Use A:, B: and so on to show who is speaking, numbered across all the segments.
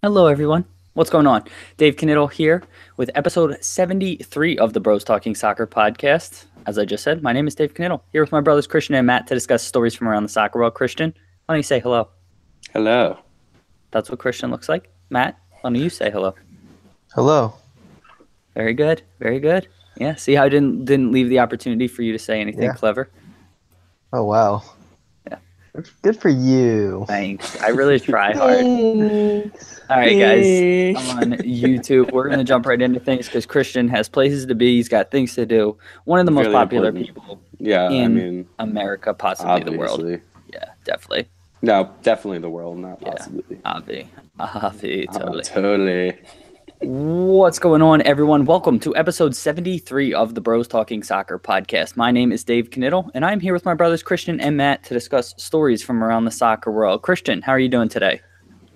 A: Hello, everyone. What's going on? Dave Knittel here with episode 73 of the Bros Talking Soccer podcast. As I just said, my name is Dave Knittel, here with my brothers Christian and Matt to discuss stories from around the soccer world. Christian, why don't you say hello?
B: Hello.
A: That's what Christian looks like. Matt, why don't you say hello?
C: Hello.
A: Very good. Very good. Yeah, see how I didn't leave the opportunity for you to say anything clever?
C: Oh, wow.
A: Yeah.
C: Good for you.
A: Thanks. I really try hard. All right, guys, on YouTube, we're going to jump right into things because Christian has places to be. He's got things to do. One of the most
B: Really
A: popular
B: important.
A: people
B: Yeah,
A: America, possibly the world.
B: obviously.
A: Yeah, definitely.
B: No, definitely the world, not possibly.
A: Totally.
B: Totally.
A: What's going on, everyone? Welcome to episode 73 of the Bros Talking Soccer podcast. My name is Dave Knittel, and I'm here with my brothers Christian and Matt to discuss stories from around the soccer world. Christian, how are you doing today?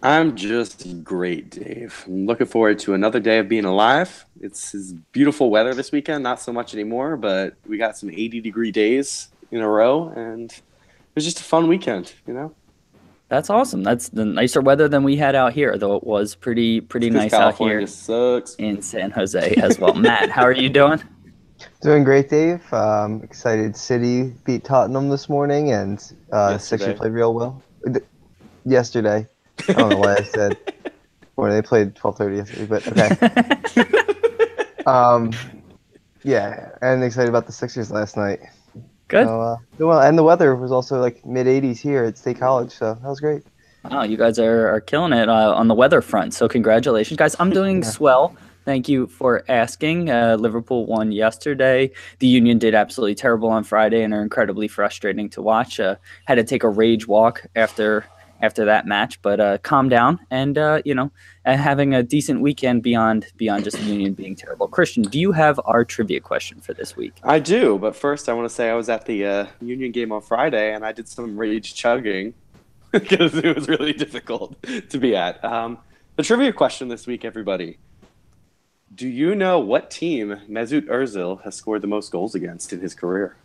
B: I'm just great, Dave. I'm looking forward to another day of being alive. It's beautiful weather this weekend, not so much anymore, but we got some 80-degree days in a row, and it was just a fun weekend, you know?
A: That's awesome. That's the nicer weather than we had out here, though it was pretty nice
B: California
A: out here
B: sucks.
A: in San Jose as well. Matt, how are you doing?
C: Doing great, Dave. Excited City beat Tottenham this morning, and Sixers played real well. Yesterday. I don't know why I said. Or they played 12:30 yesterday, but okay. Yeah, and excited about the Sixers last night.
A: Good.
C: So, well, and the weather was also like mid-80s here at State College, so that was great.
A: Wow, you guys are killing it on the weather front. So congratulations, guys. I'm doing swell. Thank you for asking. Liverpool won yesterday. The Union did absolutely terrible on Friday and are incredibly frustrating to watch. Had to take a rage walk after that match, but calm down and having a decent weekend beyond just the Union being terrible. Christian, do you have our trivia question for this week?
B: I do, but first I want to say I was at the Union game on Friday, and I did some rage chugging because it was really difficult to be at. The trivia question this week, everybody. Do you know what team Mesut Ozil has scored the most goals against in his career?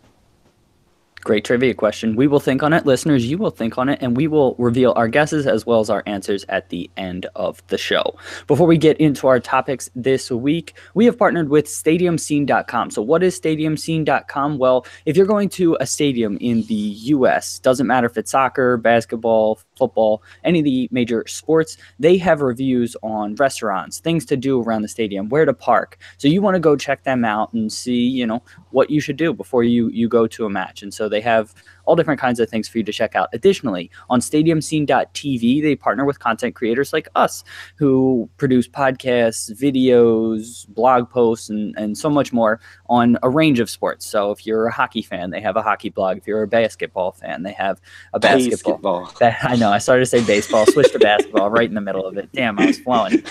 A: Great trivia question. We will think on it. Listeners, you will think on it, and we will reveal our guesses as well as our answers at the end of the show. Before we get into our topics this week, we have partnered with StadiumScene.com. So what is StadiumScene.com? Well, if you're going to a stadium in the U.S., doesn't matter if it's soccer, basketball, football, any of the major sports, they have reviews on restaurants, things to do around the stadium, where to park. So you want to go check them out and see, what you should do before you go to a match. And so they have all different kinds of things for you to check out. Additionally, on StadiumScene.tv, they partner with content creators like us who produce podcasts, videos, blog posts, and so much more on a range of sports. So if you're a hockey fan, they have a hockey blog. If you're a basketball fan, they have a basketball. I know, I started to say baseball, switched to basketball right in the middle of it. Damn, I was flowing.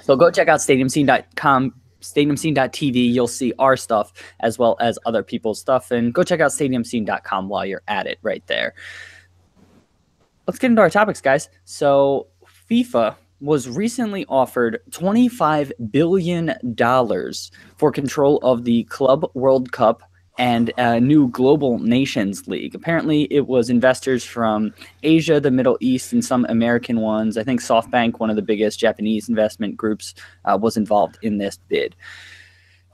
A: So go check out StadiumScene.com. StadiumScene.tv, you'll see our stuff as well as other people's stuff, and go check out StadiumScene.com while you're at it right there. Let's get into our topics, guys. So FIFA was recently offered $25 billion for control of the Club World Cup and a new Global Nations League. Apparently, it was investors from Asia, the Middle East, and some American ones. I think SoftBank, one of the biggest Japanese investment groups, was involved in this bid.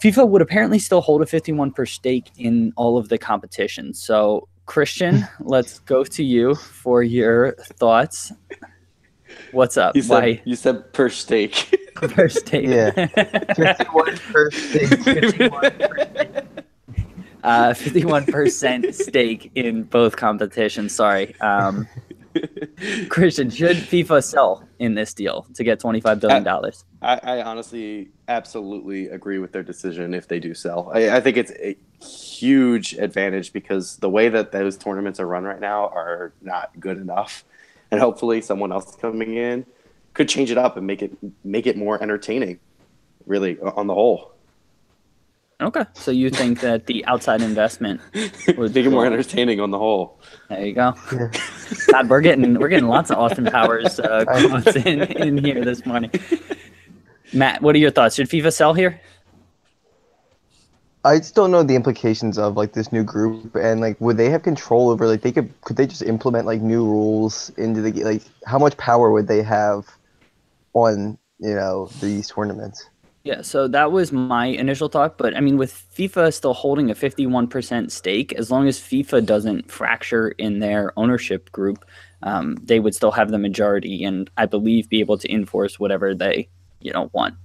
A: FIFA would apparently still hold a 51% stake in all of the competitions. So, Christian, let's go to you for your thoughts. What's up?
B: You said per stake.
A: Per stake.
C: Yeah. 51% stake. 51%.
A: 51% stake in both competitions. Sorry. Christian, should FIFA sell in this deal to get $25 billion?
B: I honestly absolutely agree with their decision if they do sell. I think it's a huge advantage because the way that those tournaments are run right now are not good enough. And hopefully someone else coming in could change it up and make it more entertaining, really, on the whole.
A: Okay, so you think that the outside investment
B: would make it more entertaining on the whole?
A: There you go. Yeah. God, we're getting lots of Austin Powers quotes in here this morning. Matt, what are your thoughts? Should FIFA sell here?
C: I just don't know the implications of like this new group, and like would they have control over like could they just implement like new rules into the how much power would they have on these tournaments.
A: Yeah, so that was my initial thought, but I mean, with FIFA still holding a 51% stake, as long as FIFA doesn't fracture in their ownership group, they would still have the majority, and I believe be able to enforce whatever they want.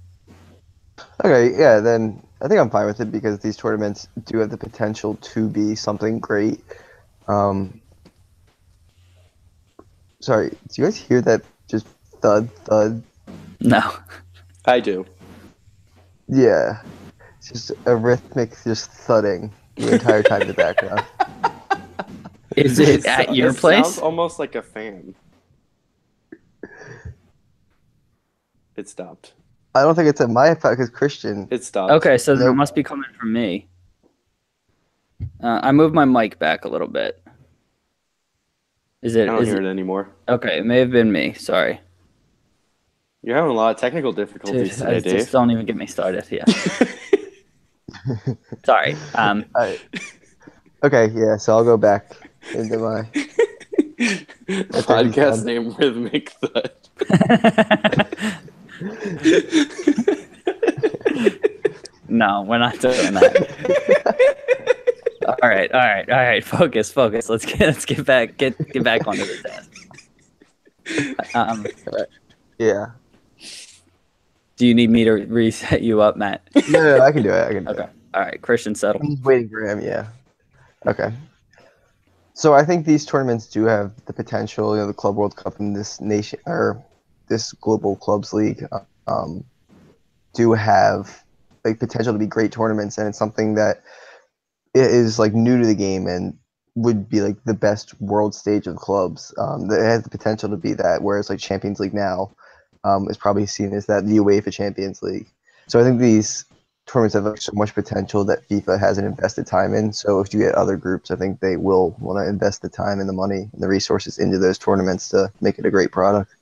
C: Okay, yeah, then I think I'm fine with it because these tournaments do have the potential to be something great. Sorry, do you guys hear that just thud, thud?
A: No.
B: I do.
C: Yeah, it's just a rhythmic just thudding the entire time in the background.
A: Is it at your
B: It
A: place?
B: sounds almost like a fan. It stopped.
C: I don't think it's at my place because Christian.
B: It stopped.
A: Okay, so then it
C: Nope.
A: must be coming from me. I moved my mic back a little bit. Is
B: I
A: it?
B: don't hear it anymore.
A: Okay, it may have been me. Sorry.
B: You're having a lot of technical difficulties today, Dave.
A: Just don't even get me started. Yeah. Sorry.
C: Okay, yeah, so I'll go back into my
B: Podcast name Rhythmic Thud.
A: No, we're not doing that. All right. Focus. Let's get back onto the task.
C: Yeah.
A: Do you need me to reset you up, Matt?
C: No, I can do it.
A: Okay. All right, Christian, settle.
C: I'm just waiting for him, yeah. Okay. So I think these tournaments do have the potential, the Club World Cup and this nation or this Global Clubs League do have like potential to be great tournaments, and it's something that is like new to the game and would be like the best world stage of clubs. That has the potential to be that, whereas like Champions League now is probably seen as that the UEFA Champions League. So I think these tournaments have like so much potential that FIFA hasn't invested time in. So if you get other groups, I think they will want to invest the time and the money and the resources into those tournaments to make it a great product.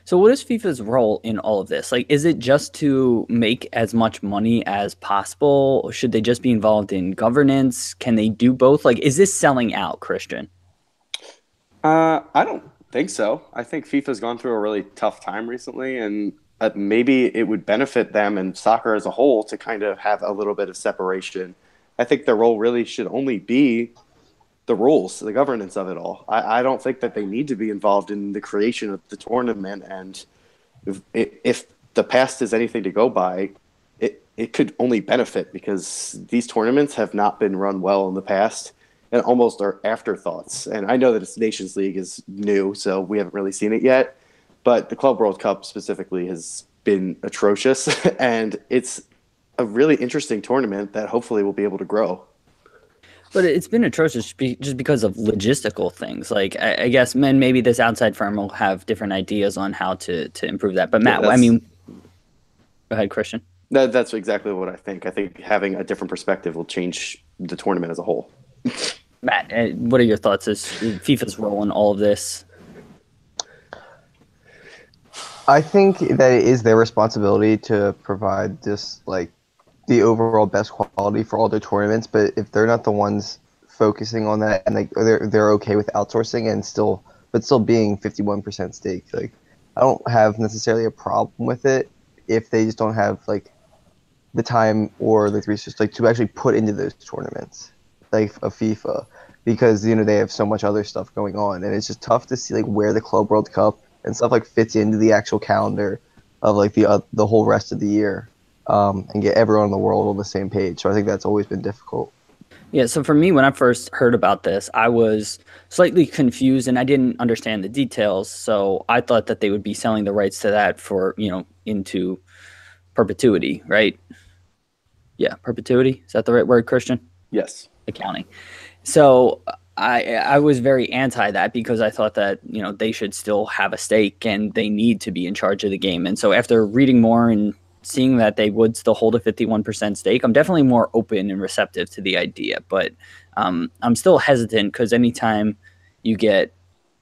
A: So what is FIFA's role in all of this? Like, is it just to make as much money as possible? Or should they just be involved in governance? Can they do both? Like, is this selling out, Christian?
B: I don't think so. I think FIFA's gone through a really tough time recently, and maybe it would benefit them and soccer as a whole to kind of have a little bit of separation. I think their role really should only be the rules, the governance of it all. I don't think that they need to be involved in the creation of the tournament. And if the past is anything to go by, it could only benefit because these tournaments have not been run well in the past and almost are afterthoughts. And I know that it's Nations League is new, so we haven't really seen it yet. But the Club World Cup specifically has been atrocious, and it's a really interesting tournament that hopefully will be able to grow.
A: But it's been atrocious just because of logistical things. Like, I guess, maybe this outside firm will have different ideas on how to improve that. But Matt,
B: Yeah,
A: I mean, go ahead, Christian.
B: That's exactly what I think. I think having a different perspective will change the tournament as a whole.
A: Matt, what are your thoughts as FIFA's role in all of this?
C: I think that it is their responsibility to provide just like the overall best quality for all their tournaments, but if they're not the ones focusing on that and like they're okay with outsourcing and still being 51% stake, like I don't have necessarily a problem with it if they just don't have like the time or the resources like to actually put into those tournaments like a FIFA, because they have so much other stuff going on, and it's just tough to see like where the Club World Cup and stuff like fits into the actual calendar of like the whole rest of the year. And get everyone in the world on the same page. So I think that's always been difficult.
A: Yeah, so for me, when I first heard about this, I was slightly confused and I didn't understand the details. So I thought that they would be selling the rights to that for, into perpetuity, right? Yeah, perpetuity. Is that the right word, Christian?
B: Yes.
A: Accounting. So I was very anti that because I thought that, they should still have a stake and they need to be in charge of the game. And so after reading more and seeing that they would still hold a 51% stake, I'm definitely more open and receptive to the idea. But I'm still hesitant because anytime you get,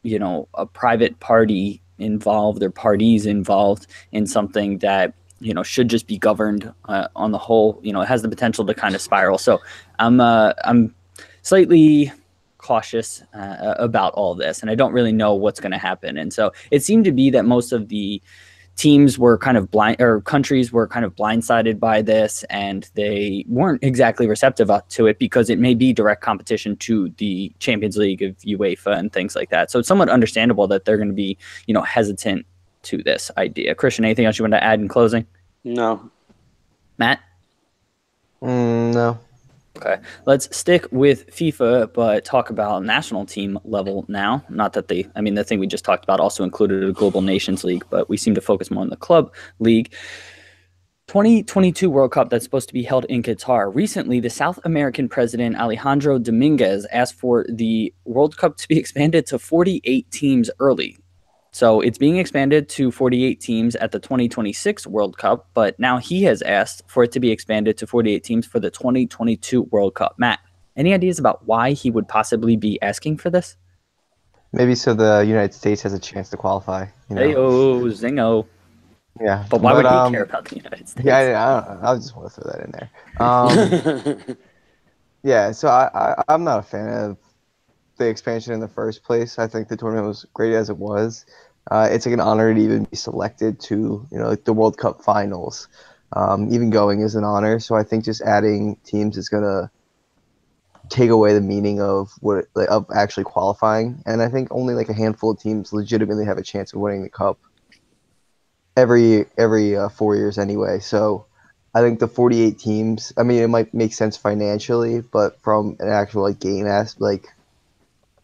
A: a private party involved or parties involved in something that, should just be governed on the whole, it has the potential to kind of spiral. So I'm slightly cautious about all this, and I don't really know what's going to happen. And so it seemed to be that most of the teams were kind of blind, or countries were kind of blindsided by this, and they weren't exactly receptive to it because it may be direct competition to the Champions League of UEFA and things like that. So it's somewhat understandable that they're going to be, hesitant to this idea. Christian, anything else you want to add in closing?
B: No.
A: Matt?
C: No.
A: Okay, let's stick with FIFA, but talk about national team level now. Not that the thing we just talked about also included a Global Nations League, but we seem to focus more on the club league. 2022 World Cup that's supposed to be held in Qatar. Recently, the South American president Alejandro Dominguez asked for the World Cup to be expanded to 48 teams early. So it's being expanded to 48 teams at the 2026 World Cup, but now he has asked for it to be expanded to 48 teams for the 2022 World Cup. Matt, any ideas about why he would possibly be asking for this?
C: Maybe so the United States has a chance to qualify.
A: Hey-o, zingo.
C: Yeah.
A: But why would he care about the United States?
C: Yeah, I just want to throw that in there. Yeah, so I'm not a fan of the expansion in the first place. I think the tournament was great as it was. It's like an honor to even be selected to, like the World Cup finals. Even going is an honor. So I think just adding teams is gonna take away the meaning of of actually qualifying. And I think only like a handful of teams legitimately have a chance of winning the cup every 4 years anyway. So I think the 48 teams. I mean, it might make sense financially, but from an actual game aspect,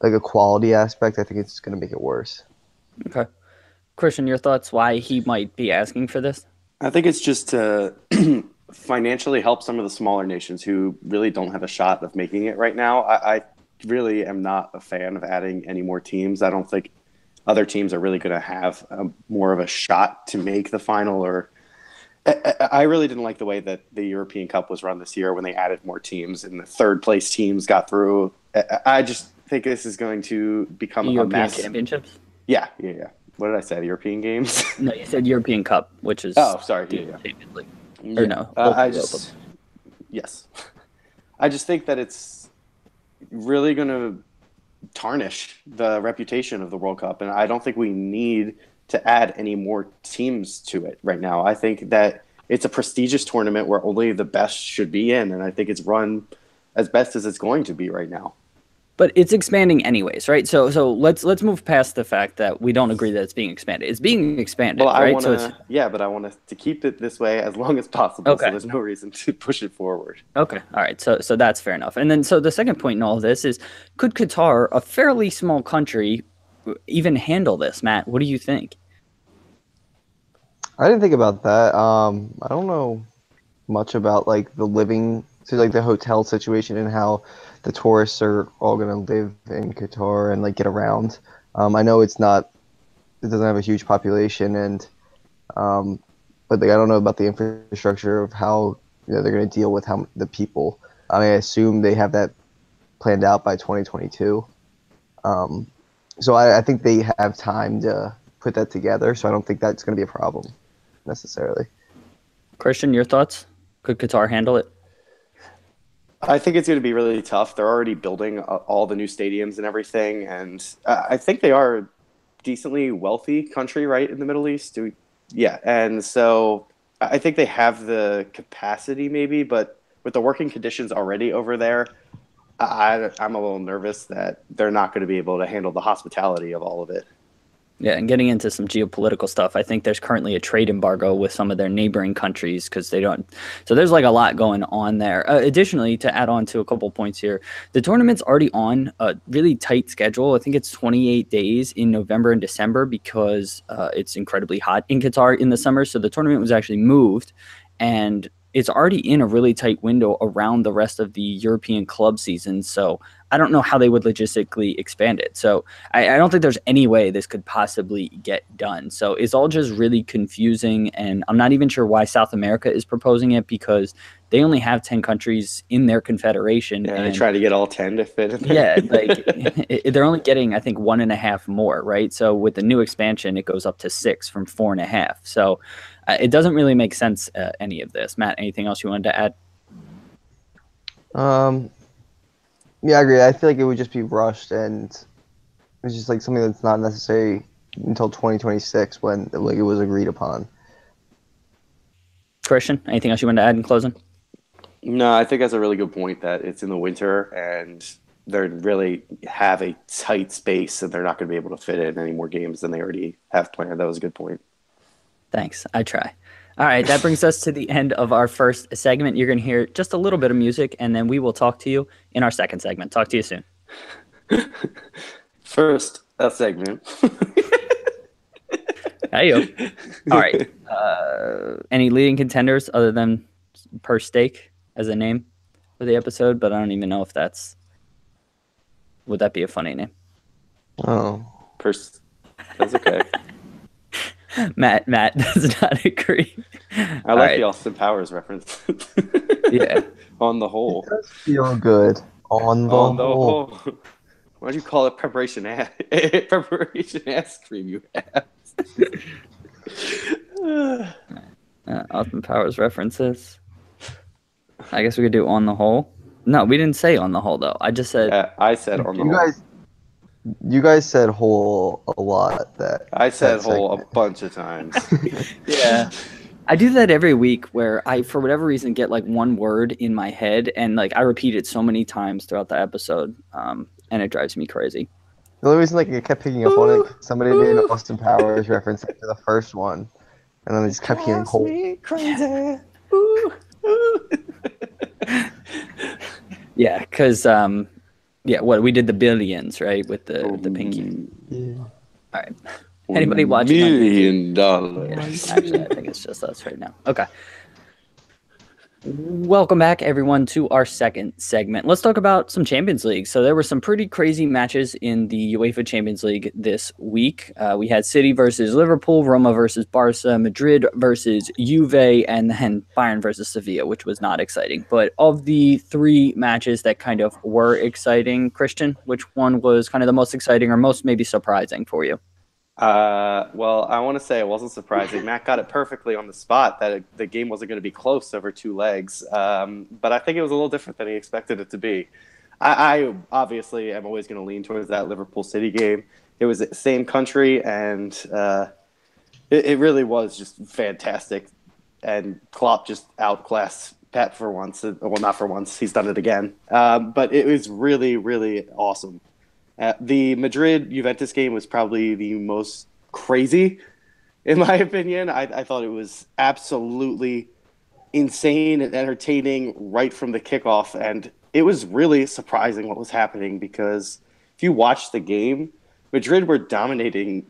C: like a quality aspect, I think it's going to make it worse.
A: Okay. Christian, your thoughts why he might be asking for this?
B: I think it's just to financially help some of the smaller nations who really don't have a shot of making it right now. I really am not a fan of adding any more teams. I don't think other teams are really going to have more of a shot to make the final. Or I really didn't like the way that the European Cup was run this year when they added more teams and the third place teams got through. I just think this is going to become a mess.
A: Championships?
B: Yeah. What did I say? The European games?
A: No, you said European Cup, which is
B: sorry.
A: Champions League. Or no?
B: Yes. I just think that it's really going to tarnish the reputation of the World Cup, and I don't think we need to add any more teams to it right now. I think that it's a prestigious tournament where only the best should be in, and I think it's run as best as it's going to be right now.
A: But it's expanding anyways, right? So let's move past the fact that we don't agree that it's being expanded. It's being expanded,
B: well,
A: right?
B: But I want to keep it this way as long as possible. Okay. So there's no reason to push it forward.
A: Okay, all right. So that's fair enough. And then so the second point in all of this is, could Qatar, a fairly small country, even handle this? Matt, what do you think?
C: I didn't think about that. I don't know much about like the living, so like the hotel situation and how the tourists are all going to live in Qatar and like get around. I know it doesn't have a huge population, and but like I don't know about the infrastructure of how they're going to deal with the people. I mean, I assume they have that planned out by 2022. So I think they have time to put that together. So I don't think that's going to be a problem necessarily.
A: Christian, your thoughts? Could Qatar handle it?
B: I think it's going to be really tough. They're already building all the new stadiums and everything, and I think they are a decently wealthy country, right, in the Middle East. Yeah, and so I think they have the capacity maybe, but with the working conditions already over there, I'm a little nervous that they're not going to be able to handle the hospitality of all of it.
A: Yeah, and getting into some geopolitical stuff, I think there's currently a trade embargo with some of their neighboring countries because they don't. So there's like a lot going on there. Additionally, to add on to a couple points here, the tournament's already on a really tight schedule. I think it's 28 days in November and December because it's incredibly hot in Qatar in the summer. So the tournament was actually moved, and it's already in a really tight window around the rest of the European club season. So I don't know how they would logistically expand it. So I don't think there's any way this could possibly get done. So it's all just really confusing. And I'm not even sure why South America is proposing it because they only have 10 countries in their confederation.
B: Yeah,
A: and
B: they try to get all 10 to fit in there.
A: Yeah, like they're only getting, I think, 1.5 more, right? So with the new expansion, it goes up to 6 from 4.5. So it doesn't really make sense, any of this. Matt, anything else you wanted to add?
C: Yeah, I agree. I feel like it would just be rushed, and it's just like something that's not necessarily until 2026 when the league was agreed upon.
A: Christian, anything else you want to add in closing?
B: No, I think that's a really good point that it's in the winter and they really have a tight space and they're not going to be able to fit in any more games than they already have planned. That was a good point.
A: Thanks. I try. All right, that brings us to the end of our first segment. You're going to hear just a little bit of music, and then we will talk to you in our second segment. Talk to you soon.
B: First, a segment.
A: Hey, yo. All right. Any leading contenders other than Per Steak as a name for the episode? But I don't even know if that's... Would that be a funny name?
C: Oh.
B: That's okay.
A: Matt does not agree.
B: I like the Austin Powers reference.
A: Yeah.
B: On the whole.
C: It does feel good. On the whole.
B: Why do you call it preparation ass cream you have?
A: Austin Powers references. I guess we could do on the whole. No, we didn't say on the whole, though. I just said...
B: I said on the whole.
C: You guys said whole a lot.
B: I said whole a bunch of times.
A: Yeah. I do that every week where I, for whatever reason, get like one word in my head and like I repeat it so many times throughout the episode, and it drives me crazy.
C: The only reason I kept picking up on it, somebody made an Austin Powers reference after the first one, and then I just kept hearing whole.
B: Me crazy.
A: Yeah, because what we did the billions, right, with the pinky.
C: Yeah.
A: All right. Anybody watching?
B: $1 million.
A: Actually, I think it's just us right now. Okay. Welcome back, everyone, to our second segment. Let's talk about some Champions League. So there were some pretty crazy matches in the UEFA Champions League this week. We had City versus Liverpool, Roma versus Barca, Madrid versus Juve, and then Bayern versus Sevilla, which was not exciting. But of the three matches that kind of were exciting, Christian, which one was kind of the most exciting or most maybe surprising for you?
B: Well, I want to say it wasn't surprising. Matt got it perfectly on the spot that the game wasn't going to be close over two legs. But I think it was a little different than he expected it to be. I obviously am always going to lean towards that Liverpool City game. It was the same country, and it really was just fantastic. And Klopp just outclassed Pep for once. Well, not for once. He's done it again. But it was really, really awesome. The Madrid-Juventus game was probably the most crazy, in my opinion. I thought it was absolutely insane and entertaining right from the kickoff. And it was really surprising what was happening because if you watch the game, Madrid were dominating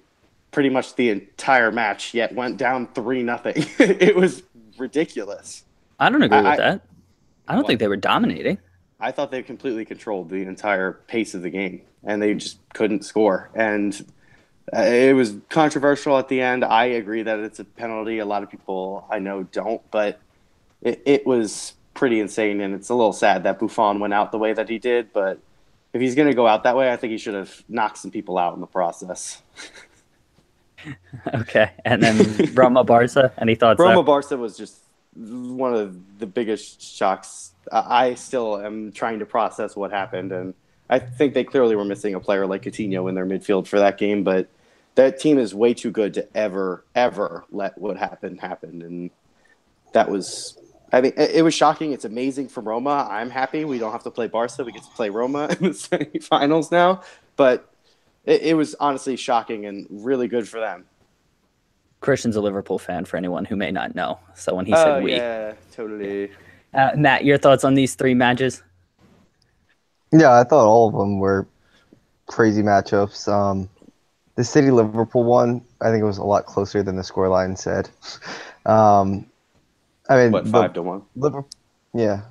B: pretty much the entire match, yet went down 3-0. It was ridiculous.
A: I don't agree with that. I don't think they were dominating.
B: I thought they completely controlled the entire pace of the game, and they just couldn't score. And it was controversial at the end. I agree that it's a penalty. A lot of people I know don't, but it was pretty insane, and it's a little sad that Buffon went out the way that he did. But if he's going to go out that way, I think he should have knocked some people out in the process.
A: Okay, and then Roma Barca. Any thoughts?
B: Roma Barca was just one of the biggest shocks. I still am trying to process what happened, and I think they clearly were missing a player like Coutinho in their midfield for that game, but that team is way too good to ever let what happened happen. And that was, I mean, it was shocking. It's amazing for Roma. I'm happy we don't have to play Barca. We get to play Roma in the semifinals now, but it was honestly shocking and really good for them.
A: Christian's a Liverpool fan, for anyone who may not know. So when he said we.
B: Yeah, totally.
A: Matt, your thoughts on these three matches?
C: Yeah, I thought all of them were crazy matchups. The City-Liverpool one, I think it was a lot closer than the scoreline said. I mean,
B: what, 5-1?
C: Liverpool, yeah.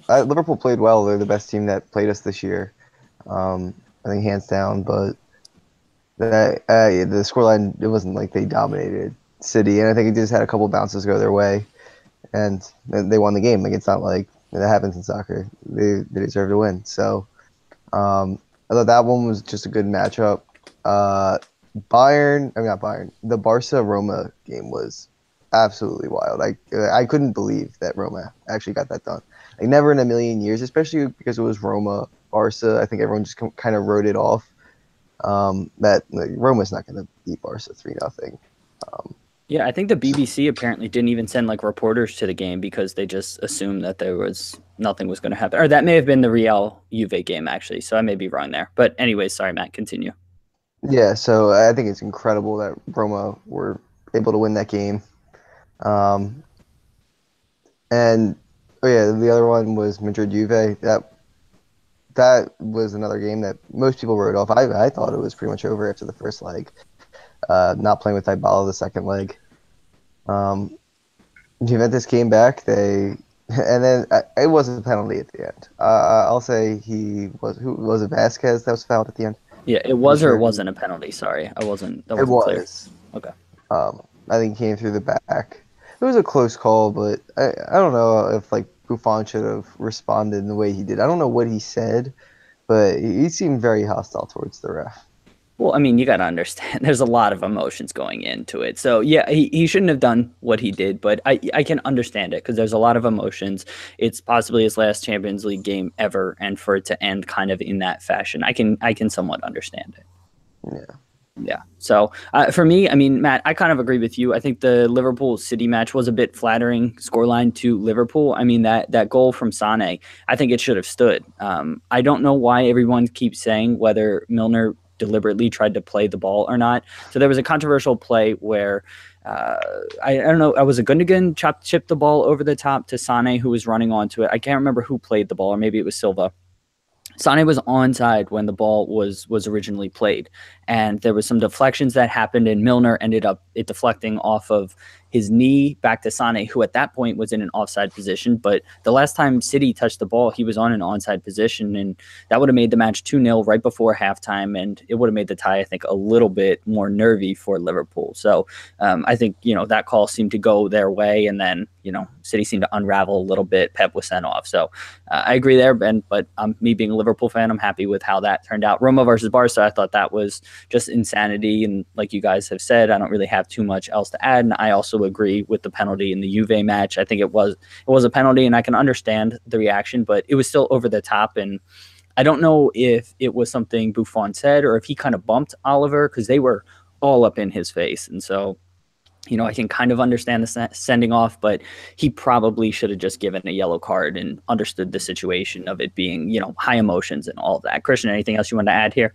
C: Liverpool played well. They're the best team that played us this year. I think hands down, but the scoreline, it wasn't like they dominated City, and I think it just had a couple bounces go their way, and they won the game. Like, it's not like that happens in soccer. They deserve to win. So I thought that one was just a good matchup. The Barca-Roma game was absolutely wild. I couldn't believe that Roma actually got that done. Like, never in a million years, especially because it was Roma, Barca. I think everyone just kind of wrote it off. That Roma's not going to beat Barca 3-0.
A: Yeah, I think the BBC apparently didn't even send like reporters to the game because they just assumed that nothing was going to happen. Or that may have been the Real Juve game actually, so I may be wrong there. But anyways, sorry, Matt, continue.
C: Yeah, so I think it's incredible that Roma were able to win that game. Um, and oh yeah, the other one was Madrid Juve. That was another game that most people wrote off. I thought it was pretty much over after the first leg. Not playing with Dybala the second leg. Juventus came back. And then it was a penalty at the end. I'll say who was it? Vasquez that was fouled at the end.
A: Yeah, it was or it wasn't a penalty. Sorry, I wasn't. That wasn't clear. Okay.
C: I think he came through the back. It was a close call, but I don't know if like Buffon should have responded in the way he did. I don't know what he said, but he seemed very hostile towards the ref.
A: Well, I mean, you got to understand, there's a lot of emotions going into it. So, yeah, he shouldn't have done what he did, but I can understand it because there's a lot of emotions. It's possibly his last Champions League game ever, and for it to end kind of in that fashion, I can somewhat understand it.
C: Yeah.
A: Yeah. So, for me, I mean, Matt, I kind of agree with you. I think the Liverpool City match was a bit flattering scoreline to Liverpool. I mean, that goal from Sané, I think it should have stood. I don't know why everyone keeps saying whether Milner deliberately tried to play the ball or not. So there was a controversial play where I don't know, I was a Gundogan chipped the ball over the top to Sané, who was running onto it. I can't remember who played the ball, or maybe it was Silva. Sané was onside when the ball was originally played, and there was some deflections that happened, and Milner ended up deflecting off of his knee back to Sané, who at that point was in an offside position. But the last time City touched the ball, he was on an onside position, and that would have made the match 2-0 right before halftime, and it would have made the tie, I think, a little bit more nervy for Liverpool. So I think, that call seemed to go their way, and then, City seemed to unravel a little bit. Pep was sent off. So I agree there, Ben, but me being a Liverpool fan, I'm happy with how that turned out. Roma versus Barca, I thought that was just insanity, and like you guys have said, I don't really have too much else to add, and I also agree with the penalty in the Juve match. I think it was a penalty, and I can understand the reaction, but it was still over the top, and I don't know if it was something Buffon said or if he kind of bumped Oliver because they were all up in his face, and so I can kind of understand the sending off, but he probably should have just given a yellow card and understood the situation of it being, high emotions and all of that. Christian, anything else you want to add here?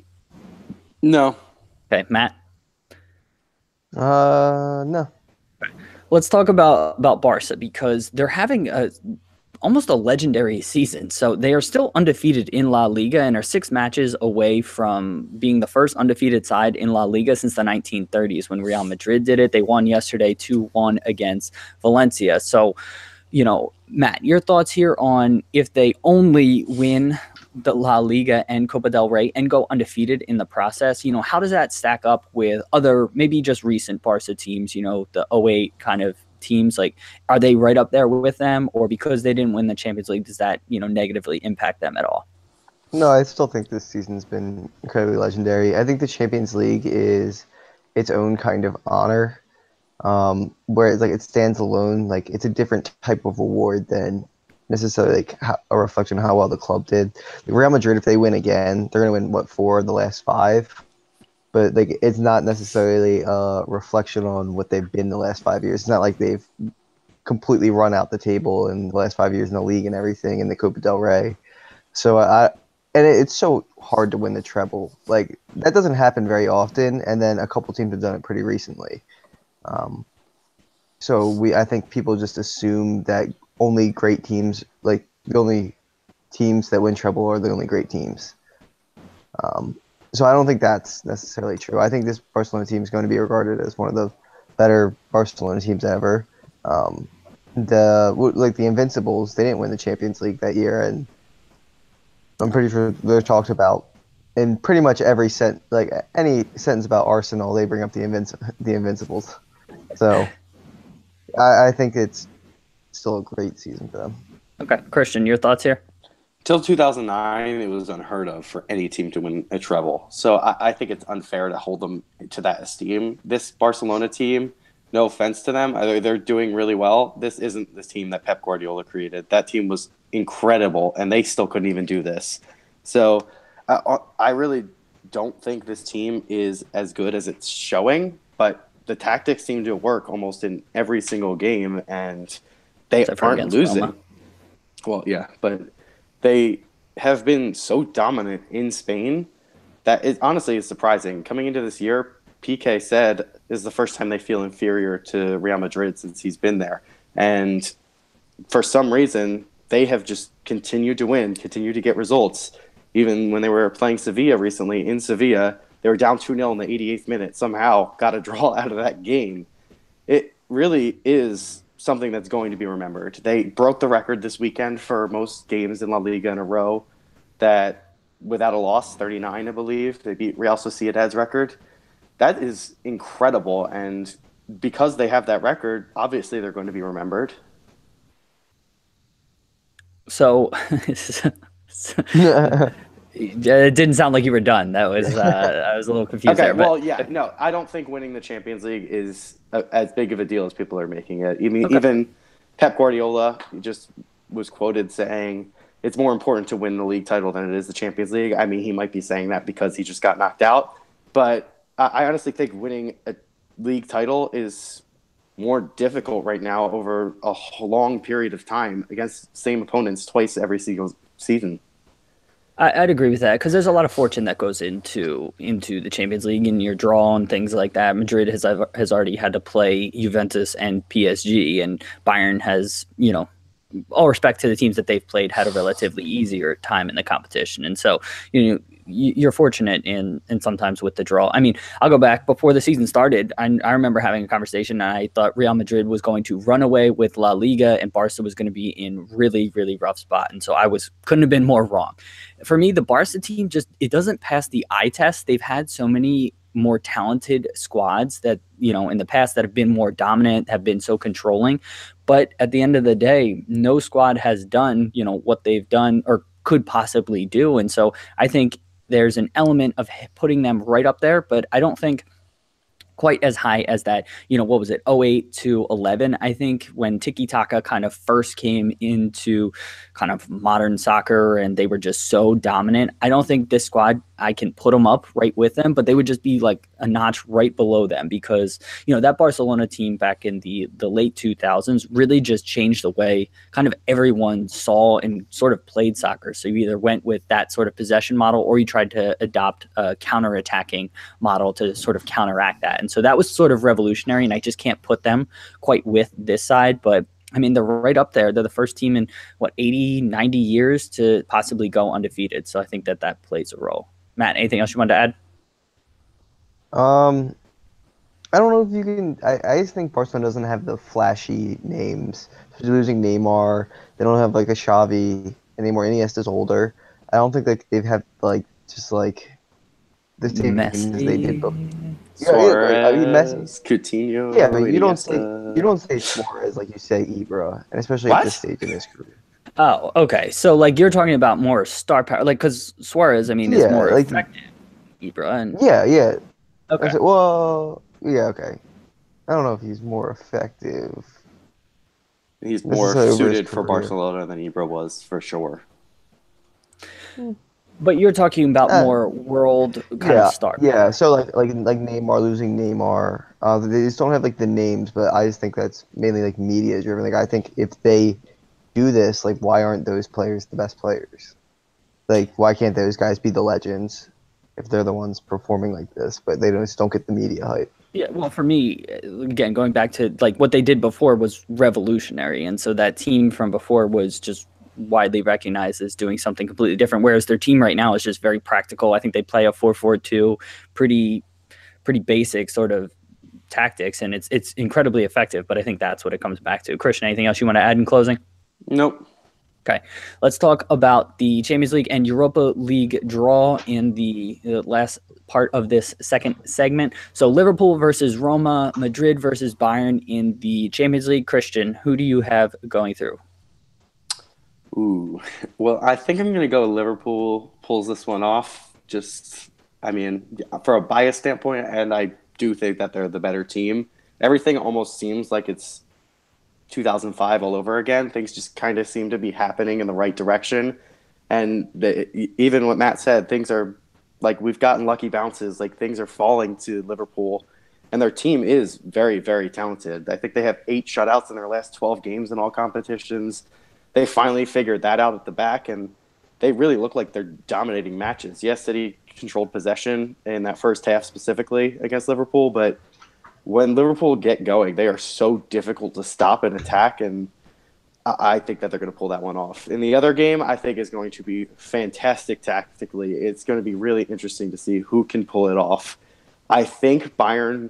B: No.
A: Okay, Matt?
C: No.
A: Let's talk about Barca because they're having almost a legendary season. So they are still undefeated in La Liga and are 6 matches away from being the first undefeated side in La Liga since the 1930s when Real Madrid did it. They won yesterday 2-1 against Valencia. So, Matt, your thoughts here on if they only win the La Liga and Copa del Rey and go undefeated in the process, how does that stack up with other, maybe just recent Barca teams, the 08 kind of teams? Like, are they right up there with them, or because they didn't win the Champions League, does that, negatively impact them at all?
C: No, I still think this season's been incredibly legendary. I think the Champions League is its own kind of honor, where it's like it stands alone. Like it's a different type of award than necessarily like a reflection of how well the club did. Like Real Madrid, if they win again, they're going to win 4 of the last 5. But like it's not necessarily a reflection on what they've been the last 5 years. It's not like they've completely run out the table in the last 5 years in the league and everything in the Copa del Rey. So it's so hard to win the treble. Like that doesn't happen very often, and then a couple teams have done it pretty recently. I think people just assume that only great teams, like the only teams that win treble are the only great teams. So I don't think that's necessarily true. I think this Barcelona team is going to be regarded as one of the better Barcelona teams ever. The Invincibles, they didn't win the Champions League that year, and I'm pretty sure they're talked about in pretty much every any sentence about Arsenal, they bring up the Invincibles. So I think it's still a great season for them.
A: Okay, Christian, your thoughts here?
B: Till 2009, it was unheard of for any team to win a treble. So I think it's unfair to hold them to that esteem. This Barcelona team, no offense to them, they're doing really well. This isn't this team that Pep Guardiola created. That team was incredible, and they still couldn't even do this. So I really don't think this team is as good as it's showing, but the tactics seem to work almost in every single game, and they
A: Except for
B: aren't
A: against
B: losing.
A: Roma.
B: Well, yeah, but they have been so dominant in Spain that it honestly is surprising. Coming into this year, PK said this is the first time they feel inferior to Real Madrid since he's been there. And for some reason, they have just continued to win, continued to get results. Even when they were playing Sevilla recently in Sevilla, they were down 2-0 in the 88th minute, somehow got a draw out of that game. It really is something that's going to be remembered. They broke the record this weekend for most games in La Liga in a row that without a loss, 39, I believe. They beat Real Sociedad's record. That is incredible, and because they have that record, obviously they're going to be remembered.
A: So it didn't sound like you were done. That was I was a little confused
B: Okay,
A: there. But
B: well, yeah, no, I don't think winning the Champions League is as big of a deal as people are making it. Even Pep Guardiola just was quoted saying it's more important to win the league title than it is the Champions League. I mean, he might be saying that because he just got knocked out, but I honestly think winning a league title is more difficult right now over a long period of time against same opponents twice every single season.
A: I'd agree with that because there's a lot of fortune that goes into the Champions League and your draw and things like that. Madrid has already had to play Juventus and PSG, and Bayern has, all respect to the teams that they've played, had a relatively easier time in the competition. And so, you're fortunate in sometimes with the draw. I mean, I'll go back before the season started. I remember having a conversation, and I thought Real Madrid was going to run away with La Liga, and Barca was going to be in really, really rough spot. And so couldn't have been more wrong. For me, the Barca team it doesn't pass the eye test. They've had so many more talented squads that, in the past that have been more dominant, have been so controlling. But at the end of the day, no squad has done, what they've done or could possibly do. And so I think there's an element of putting them right up there, but I don't think quite as high as that, what was it, 08 to 11? I think when tiki-taka kind of first came into kind of modern soccer and they were just so dominant, I don't think this squad, I can put them up right with them, but they would just be like a notch right below them because, that Barcelona team back in the late 2000s really just changed the way kind of everyone saw and sort of played soccer. So you either went with that sort of possession model or you tried to adopt a counter-attacking model to sort of counteract that. And so that was sort of revolutionary, and I just can't put them quite with this side. But, I mean, they're right up there. They're the first team in, 80, 90 years to possibly go undefeated. So I think that plays a role. Matt, anything else you wanted to add?
C: I don't know if you can. I just think Barcelona doesn't have the flashy names. They're losing Neymar. They don't have like a Xavi anymore. Iniesta's older. I don't think they've had just the same names they did before.
B: Suarez, Coutinho.
C: Yeah, but you don't
B: Iniesta.
C: say Suarez like you say Ibra, and especially
B: What?
C: at this stage in his career.
A: Oh, okay. So you're talking about more star power, because Suarez, I mean, is more effective. Ibra and
C: yeah.
A: okay.
C: Okay. I don't know if he's more effective.
B: He's more suited for Barcelona than Ibra was, for sure.
A: But you're talking about more world kind of star.
C: Yeah, so like Neymar, losing Neymar. They just don't have the names, but I just think that's mainly media driven. I think if they do this, why aren't those players the best players? Why can't those guys be the legends if they're the ones performing like this, but they just don't get the media hype?
A: Yeah, well, for me, again, going back to what they did before was revolutionary, and so that team from before was just widely recognized as doing something completely different, whereas their team right now is just very practical. I think they play a 4-4-2, pretty basic sort of tactics, and it's incredibly effective, but I think that's what it comes back to. Christian, anything else you want to add in closing?
B: Nope.
A: Okay, let's talk about the Champions League and Europa League draw in the last part of this second segment. So Liverpool versus Roma, Madrid versus Bayern in the Champions League. Christian, who do you have going through?
B: Ooh, well, I think I'm going to go Liverpool pulls this one off. For a bias standpoint, and I do think that they're the better team. Everything almost seems like it's 2005 all over again. Things just kind of seem to be happening in the right direction. And even what Matt said, things are Like, we've gotten lucky bounces. Like, things are falling to Liverpool, and their team is very, very talented. I think they have 8 shutouts in their last 12 games in all competitions. They finally figured that out at the back, and they really look like they're dominating matches. Yes, City controlled possession in that first half specifically against Liverpool, but when Liverpool get going, they are so difficult to stop and attack, and I think that they're going to pull that one off. In the other game, I think is going to be fantastic tactically. It's going to be really interesting to see who can pull it off. I think Bayern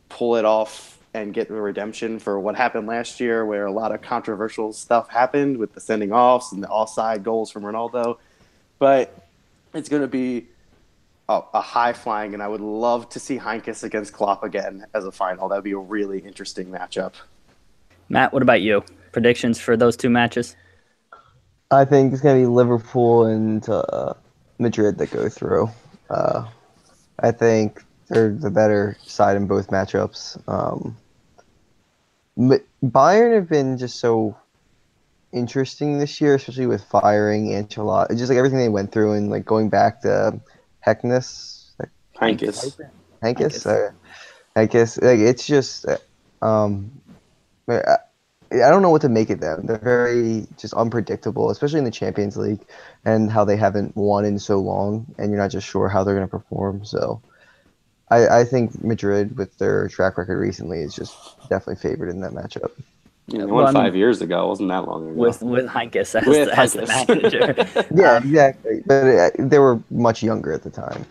B: pull it off and get the redemption for what happened last year, where a lot of controversial stuff happened with the sending offs and the offside goals from Ronaldo. But it's going to be a high flying, and I would love to see Heinkes against Klopp again as a final. That would be a really interesting matchup.
A: Matt, what about you? Predictions for those 2 matches?
C: I think it's going to be Liverpool and Madrid that go through. I think they're the better side in both matchups. Bayern have been just so interesting this year, especially with firing Ancelotti. Just like everything they went through, and like going back to Heinkes.
B: Heinkes.
C: Like, it's just I don't know what to make of them. They're very just unpredictable, especially in the Champions League, and how they haven't won in so long, and you're not just sure how they're going to perform. So I think Madrid, with their track record recently, is just definitely favored in that matchup.
B: Yeah, they won 5 years ago. It wasn't that long ago.
A: With Heinkes as the manager.
C: Yeah, exactly. But they were much younger at the time.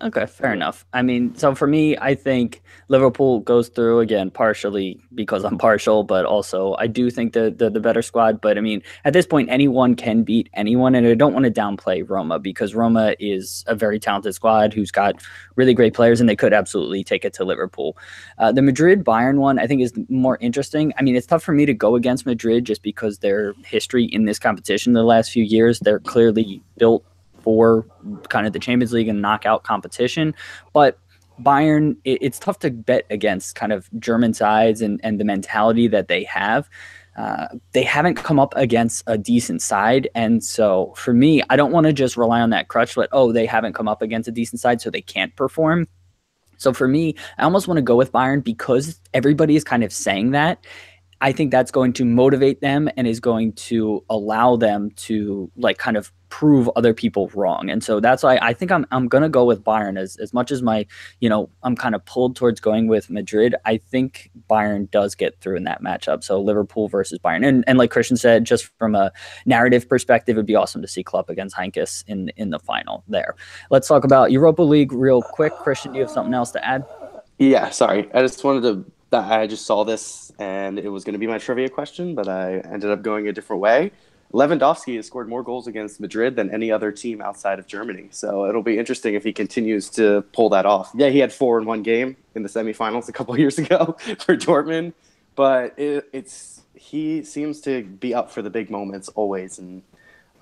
A: Okay, fair enough. I mean, so for me, I think Liverpool goes through again, partially because I'm partial, but also I do think the better squad. But I mean, at this point, anyone can beat anyone, and I don't want to downplay Roma, because Roma is a very talented squad who's got really great players, and they could absolutely take it to Liverpool. The Madrid-Bayern one, I think, is more interesting. I mean, it's tough for me to go against Madrid just because their history in this competition the last few years, they're clearly built for kind of the Champions League and knockout competition. But Bayern, it's tough to bet against kind of German sides and the mentality that they have. They haven't come up against a decent side. And so for me, I don't want to just rely on that crutch that, they haven't come up against a decent side, so they can't perform. So for me, I almost want to go with Bayern because everybody is kind of saying that. I think that's going to motivate them and is going to allow them to like kind of prove other people wrong. And so that's why I think I'm going to go with Bayern as much as I'm kind of pulled towards going with Madrid. I think Bayern does get through in that matchup. So Liverpool versus Bayern. And like Christian said, just from a narrative perspective, it'd be awesome to see Klopp against Heinkes in the final there. Let's talk about Europa League real quick. Christian, do you have something else to add?
B: Yeah, sorry. I just saw this, and it was going to be my trivia question, but I ended up going a different way. Lewandowski has scored more goals against Madrid than any other team outside of Germany. So it'll be interesting if he continues to pull that off. Yeah, he had 4 in one game in the semifinals a couple years ago for Dortmund, but he seems to be up for the big moments always. And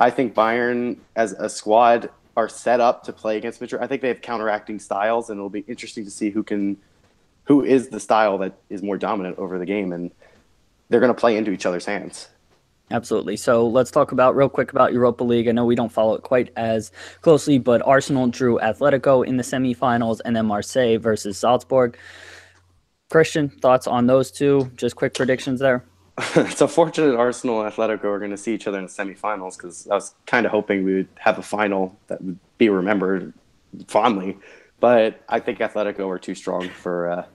B: I think Bayern, as a squad, are set up to play against Madrid. I think they have counteracting styles, and it'll be interesting to see who is the style that is more dominant over the game, and they're going to play into each other's hands.
A: Absolutely. So let's talk real quick about Europa League. I know we don't follow it quite as closely, but Arsenal drew Atletico in the semifinals, and then Marseille versus Salzburg. Christian, thoughts on those two? Just quick predictions there.
B: It's unfortunate Arsenal and Atletico are going to see each other in the semifinals, because I was kind of hoping we would have a final that would be remembered fondly. But I think Atletico are too strong for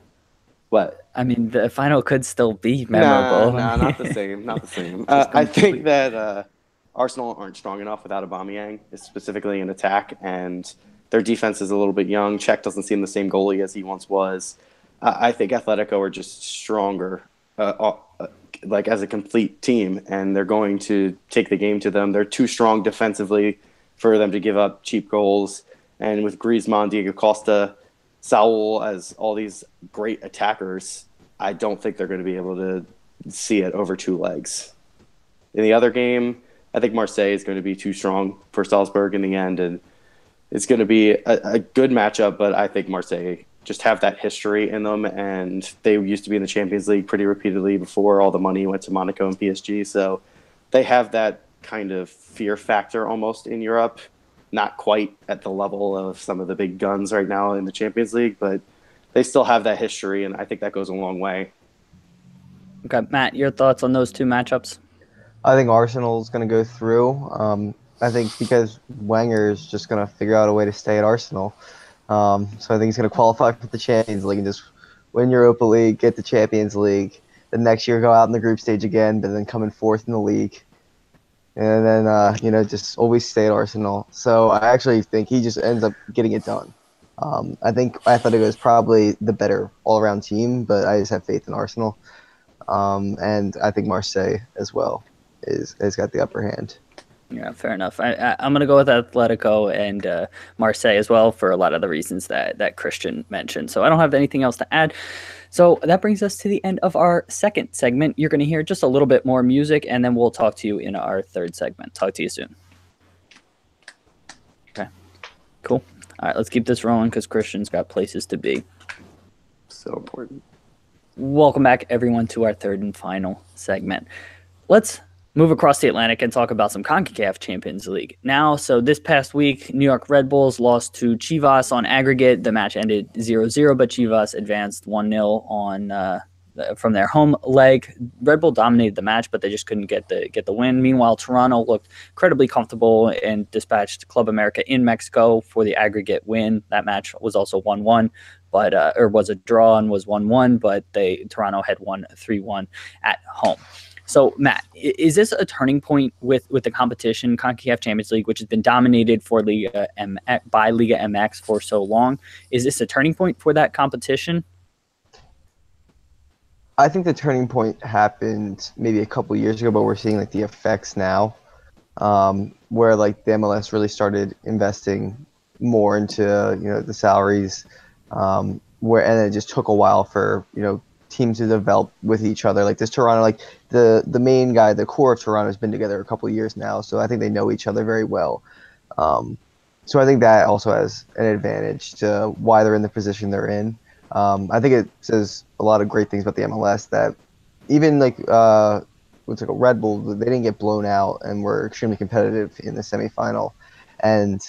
B: what?
A: I mean, the final could still be memorable.
B: No, not the same. Not the same. I think that Arsenal aren't strong enough without Aubameyang, specifically in attack, and their defense is a little bit young. Czech doesn't seem the same goalie as he once was. I think Atletico are just stronger, like as a complete team, and they're going to take the game to them. They're too strong defensively for them to give up cheap goals. And with Griezmann, Diego Costa, Saul as all these great attackers, I don't think they're going to be able to see it over 2 legs. In the other game, I think Marseille is going to be too strong for Salzburg in the end, and it's going to be a good matchup, but I think Marseille just have that history in them, and they used to be in the Champions League pretty repeatedly before all the money went to Monaco and PSG, so they have that kind of fear factor almost in Europe. not quite at the level of some of the big guns right now in the Champions League, but they still have that history, and I think that goes a long way.
A: Okay, Matt, your thoughts on those two matchups?
C: I think Arsenal's going to go through. I think because Wenger is just going to figure out a way to stay at Arsenal. So I think he's going to qualify for the Champions League and just win Europa League, get the Champions League. The next year go out in the group stage again, but then come in fourth in the league. And then, just always stay at Arsenal. So I actually think he just ends up getting it done. I think Atletico is probably the better all-around team, but I just have faith in Arsenal. And I think Marseille as well has got the upper hand.
A: Yeah, fair enough. I'm going to go with Atletico and Marseille as well for a lot of the reasons that Christian mentioned. So I don't have anything else to add. So that brings us to the end of our second segment. You're going to hear just a little bit more music, and then we'll talk to you in our third segment. Talk to you soon. Okay, cool. All right, let's keep this rolling because Christian's got places to be.
B: So important.
A: Welcome back, everyone, to our third and final segment. Let's move across the Atlantic and talk about some CONCACAF Champions League. Now, so this past week, New York Red Bulls lost to Chivas on aggregate. The match ended 0-0, but Chivas advanced 1-0 from their home leg. Red Bull dominated the match, but they just couldn't get the win. Meanwhile, Toronto looked incredibly comfortable and dispatched Club America in Mexico for the aggregate win. That match was also 1-1. Or was a draw and was 1-1, but Toronto had won 3-1 at home. So, Matt, is this a turning point with the competition, CONCACAF Champions League, which has been dominated by Liga MX for so long? Is this a turning point for that competition?
C: I think the turning point happened maybe a couple years ago, but we're seeing the effects now, where the MLS really started investing more into the salaries, and it just took a while for teams to develop with each other. Like this Toronto, the main guy, the core of Toronto has been together a couple of years now, so I think they know each other very well. So I think that also has an advantage to why they're in the position they're in. I think it says a lot of great things about the MLS that even a Red Bull, they didn't get blown out and were extremely competitive in the semifinal. And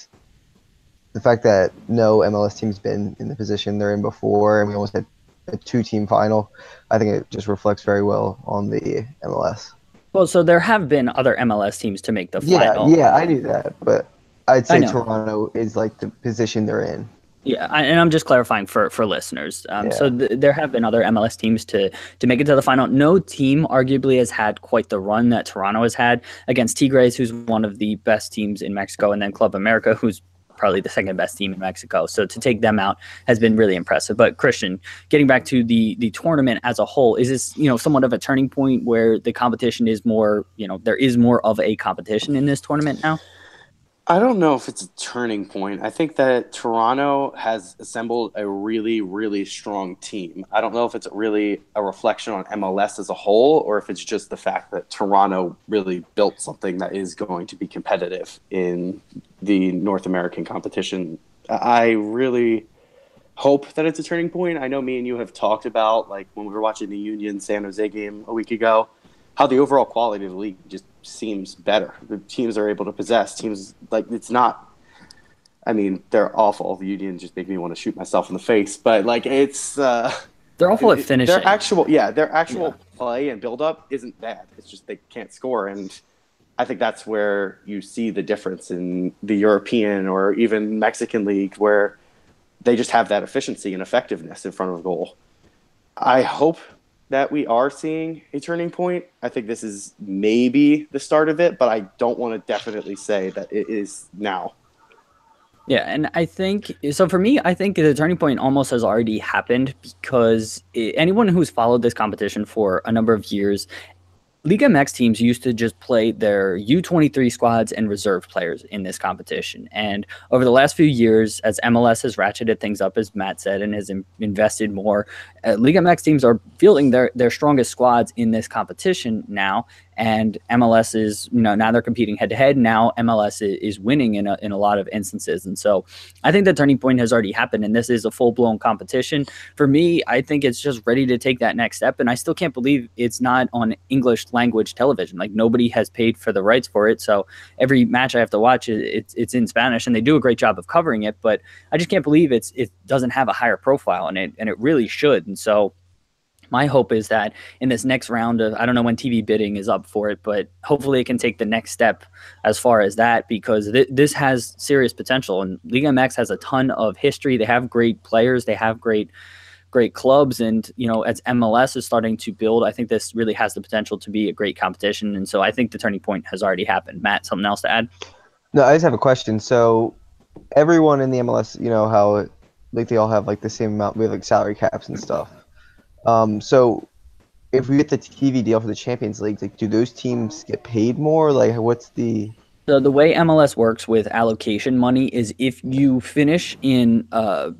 C: the fact that no MLS team's been in the position they're in before, and we almost had a two-team final, I think it just reflects very well on the MLS.
A: Well, so there have been other MLS teams to make the final.
C: Yeah, I knew that, but I'd say Toronto is the position they're in.
A: Yeah, and I'm just clarifying for listeners. So there have been other MLS teams to make it to the final. No team arguably has had quite the run that Toronto has had against Tigres, who's one of the best teams in Mexico, and then Club America, who's probably the second best team in Mexico. So to take them out has been really impressive. But Christian, getting back to the tournament as a whole, is this, somewhat of a turning point where the competition is more, there is more of a competition in this tournament now?
B: I don't know if it's a turning point. I think that Toronto has assembled a really, really strong team. I don't know if it's really a reflection on MLS as a whole, or if it's just the fact that Toronto really built something that is going to be competitive in the North American competition. I really hope that it's a turning point. I know me and you have talked about, when we were watching the Union San Jose game a week ago, how the overall quality of the league just seems better. The teams are able to possess. Teams, it's not, they're awful. The Union just make me want to shoot myself in the face. But, it's...
A: they're awful at finishing.
B: Their actual play and build-up isn't bad. It's just they can't score. And I think that's where you see the difference in the European or even Mexican league, where they just have that efficiency and effectiveness in front of the goal. I hope that we are seeing a turning point. I think this is maybe the start of it, but I don't want to definitely say that it is now.
A: Yeah, and I think, so for me, I think the turning point almost has already happened because anyone who's followed this competition for a number of years, Liga MX teams used to just play their U23 squads and reserve players in this competition. And over the last few years, as MLS has ratcheted things up, as Matt said, and has invested more, Liga MX teams are fielding their strongest squads in this competition now, and MLS is, now they're competing head to head. Now MLS is winning in a lot of instances, and so I think the turning point has already happened, and this is a full blown competition. For me, I think it's just ready to take that next step, and I still can't believe it's not on English language television. Like, nobody has paid for the rights for it, so every match I have to watch, it's in Spanish, and they do a great job of covering it. But I just can't believe it doesn't have a higher profile, and it really should. And so my hope is that in this next round of, I don't know when TV bidding is up for it, but hopefully it can take the next step as far as that, because this has serious potential. And Liga MX has a ton of history. They have great players. They have great clubs. And, as MLS is starting to build, I think this really has the potential to be a great competition. And so I think the turning point has already happened. Matt, something else to add?
C: No, I just have a question. So everyone in the MLS, how like they all have like the same amount, we have like salary caps and stuff. So if we get the TV deal for the Champions League, like, do those teams get paid more? Like, what's the...
A: So the way MLS works with allocation money is if you finish in a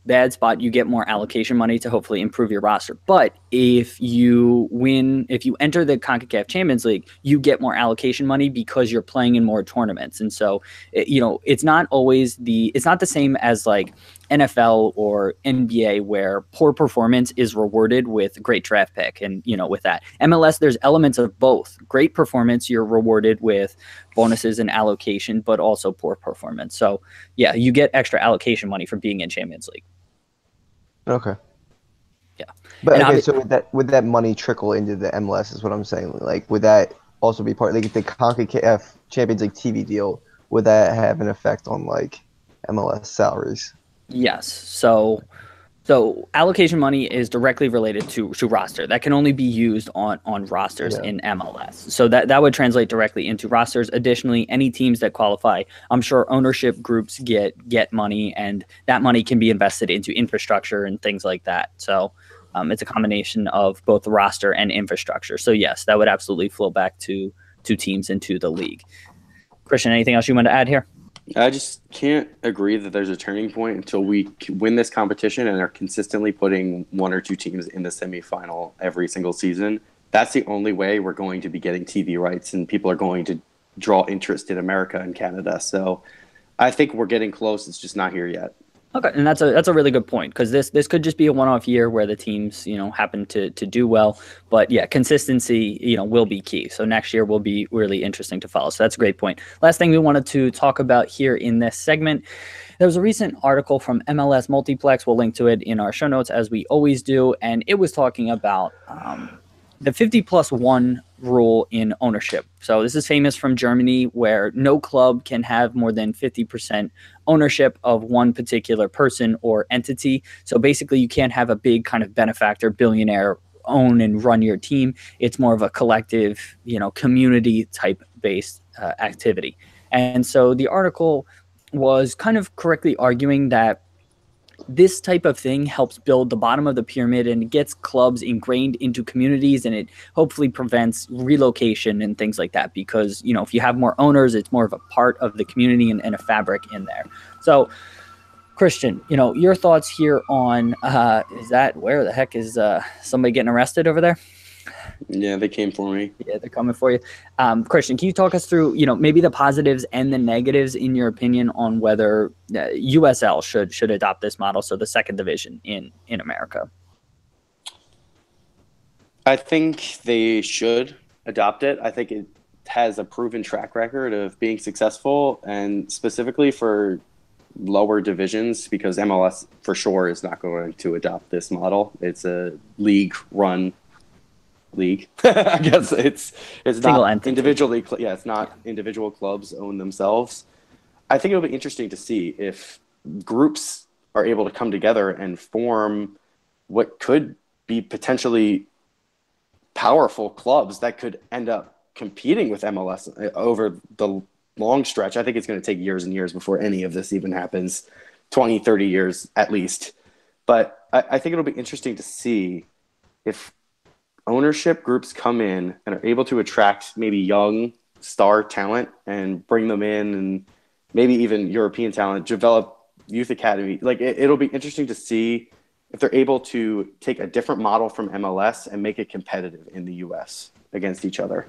A: bad spot, you get more allocation money to hopefully improve your roster. But if you enter the CONCACAF Champions League, you get more allocation money because you're playing in more tournaments. And so, it's not the same as like NFL or NBA, where poor performance is rewarded with great draft pick. And, with that MLS, there's elements of both. Great performance, you're rewarded with bonuses and allocation, but also poor performance. So yeah, you get extra allocation money for being in Champions League.
C: Okay.
A: Yeah.
C: But okay, so would that money trickle into the MLS is what I'm saying? Like, would that also be part, like the CONCACAF Champions League TV deal, would that have an effect on like MLS salaries?
A: Yes. So allocation money is directly related to roster. That can only be used on rosters in MLS. So that would translate directly into rosters. Additionally, any teams that qualify, I'm sure ownership groups get money, and that money can be invested into infrastructure and things like that. So it's a combination of both roster and infrastructure. So yes, that would absolutely flow back to teams into the league. Christian, anything else you want to add here?
B: I just can't agree that there's a turning point until we win this competition and are consistently putting one or two teams in the semifinal every single season. That's the only way we're going to be getting TV rights, and people are going to draw interest in America and Canada. So I think we're getting close. It's just not here yet.
A: Okay, and that's a really good point, because this could just be a one-off year where the teams happen to do well, but yeah, consistency will be key. So next year will be really interesting to follow. So that's a great point. Last thing we wanted to talk about here in this segment, there was a recent article from MLS Multiplex. We'll link to it in our show notes as we always do, and it was talking about the 50+1 rule in ownership. So this is famous from Germany, where no club can have more than 50% ownership of one particular person or entity. So basically, you can't have a big kind of benefactor, billionaire own and run your team. It's more of a collective, community type based activity. And so the article was kind of correctly arguing that this type of thing helps build the bottom of the pyramid, and it gets clubs ingrained into communities, and it hopefully prevents relocation and things like that, because if you have more owners, it's more of a part of the community and a fabric in there. So Christian, your thoughts here on where the heck is somebody getting arrested over there?
B: Yeah, they came for me.
A: Yeah, they're coming for you. Christian, can you talk us through, maybe the positives and the negatives in your opinion on whether USL should adopt this model, so the second division in America?
B: I think they should adopt it. I think it has a proven track record of being successful, and specifically for lower divisions, because MLS for sure is not going to adopt this model. It's a league-run league. I guess it's
A: single
B: not
A: entity.
B: individually. Yeah, it's not individual clubs own themselves. I think it'll be interesting to see if groups are able to come together and form what could be potentially powerful clubs that could end up competing with MLS over the long stretch. I think it's going to take years and years before any of this even happens, 20, 30 years at least. But I think it'll be interesting to see if ownership groups come in and are able to attract maybe young star talent and bring them in, and maybe even European talent, develop youth academy. Like it'll be interesting to see if they're able to take a different model from MLS and make it competitive in the US against each other.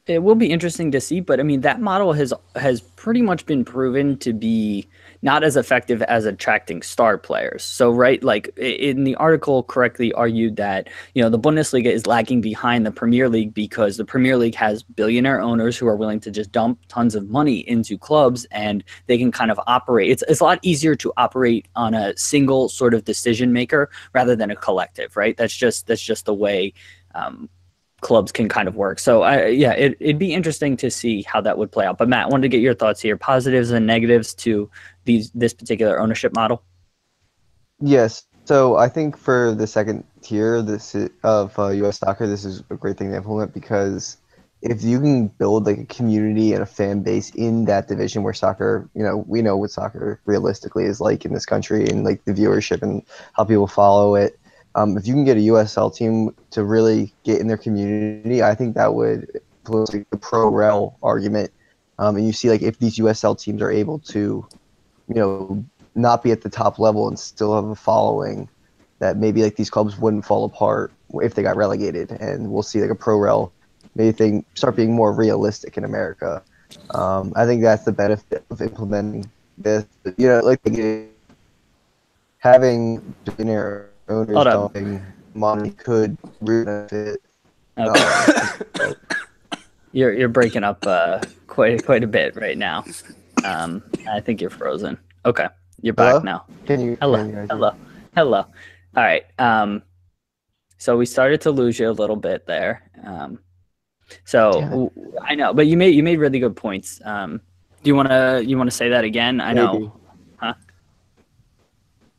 A: It will be interesting to see, but I mean that model has pretty much been proven to be not as effective as attracting star players. So right, like in the article correctly argued that, you know, the Bundesliga is lagging behind the Premier League because the Premier League has billionaire owners who are willing to just dump tons of money into clubs, and they can kind of operate. It's a lot easier to operate on a single sort of decision maker rather than a collective, right? That's just the way clubs can kind of work. So it'd be interesting to see how that would play out. But Matt, I wanted to get your thoughts here, positives and negatives to this particular ownership model.
C: Yes. So I think for the second tier of U.S. soccer, this is a great thing to implement, because if you can build like a community and a fan base in that division where soccer, you know, we know what soccer realistically is like in this country, and like the viewership and how people follow it. If you can get a USL team to really get in their community, I think that would influence like the pro-rel argument. And you see, like, if these USL teams are able to, you know, not be at the top level and still have a following, that maybe like these clubs wouldn't fall apart if they got relegated. And we'll see like a pro-rel maybe start being more realistic in America. I think that's the benefit of implementing this. You know, like having billionaire owners dumping money could really benefit.
A: Okay. You're breaking up quite a bit right now. I think you're frozen. Okay, you're back now. Hello. All right. So we started to lose you a little bit there. So I know, but you made really good points. Do you wanna say that again? I know. Huh?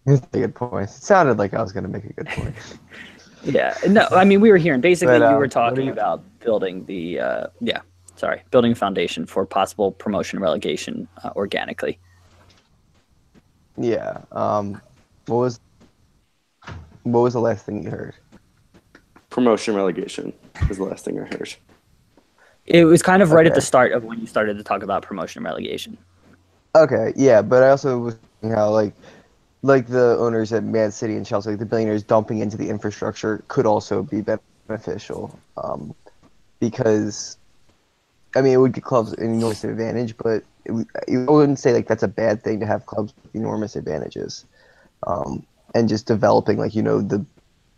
C: It's a good point. It sounded like I was going to make a good point.
A: Yeah. No, I mean, we were hearing basically you were talking about building building a foundation for possible promotion and relegation organically.
C: Yeah. What was the last thing you heard?
B: Promotion relegation is the last thing I heard.
A: It was kind of right at the start of when you started to talk about promotion and relegation.
C: Okay, yeah, but I also was thinking how like the owners at Man City and Chelsea, like the billionaires dumping into the infrastructure could also be beneficial, because I mean it would give clubs an enormous advantage, but you wouldn't say like that's a bad thing to have clubs with enormous advantages, and just developing like, you know, the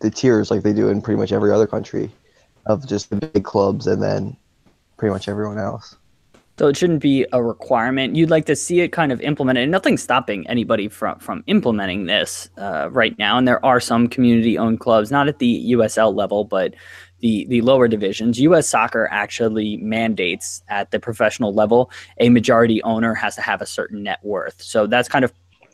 C: tiers like they do in pretty much every other country of just the big clubs and then pretty much everyone else.
A: So it shouldn't be a requirement. You'd like to see it kind of implemented, and nothing's stopping anybody from implementing this right now. And there are some community-owned clubs, not at the USL level, but the lower divisions. U.S. Soccer actually mandates at the professional level a majority owner has to have a certain net worth. So that's kind of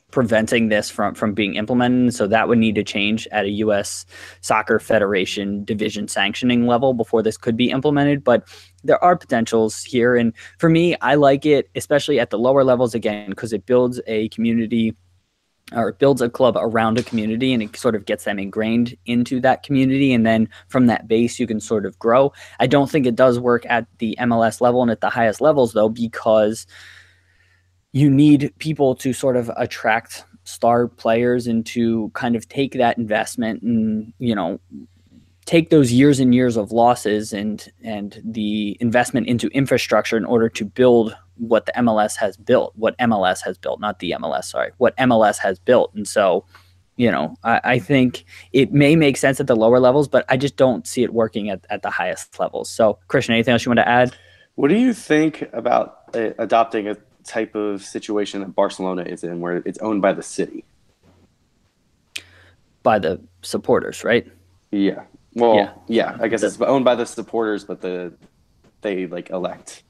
A: preventing this from being implemented. So that would need to change at a U.S. Soccer Federation division sanctioning level before this could be implemented. But there are potentials here. And for me, I like it, especially at the lower levels, again, because it builds a community, or it builds a club around a community, and it sort of gets them ingrained into that community. And then from that base, you can sort of grow. I don't think it does work at the MLS level and at the highest levels, though, because you need people to sort of attract star players and to kind of take that investment and, you know, take those years and years of losses and the investment into infrastructure in order to build what the MLS has built, what MLS has built, not the MLS, sorry, what MLS has built. And so, you know, I think it may make sense at the lower levels, but I just don't see it working at the highest levels. So, Christian, anything else you want to add?
B: What do you think about adopting a type of situation that Barcelona is in, where it's owned by the city?
A: By the supporters, right?
B: Yeah. Well, yeah, I guess it's owned by the supporters, but they like elect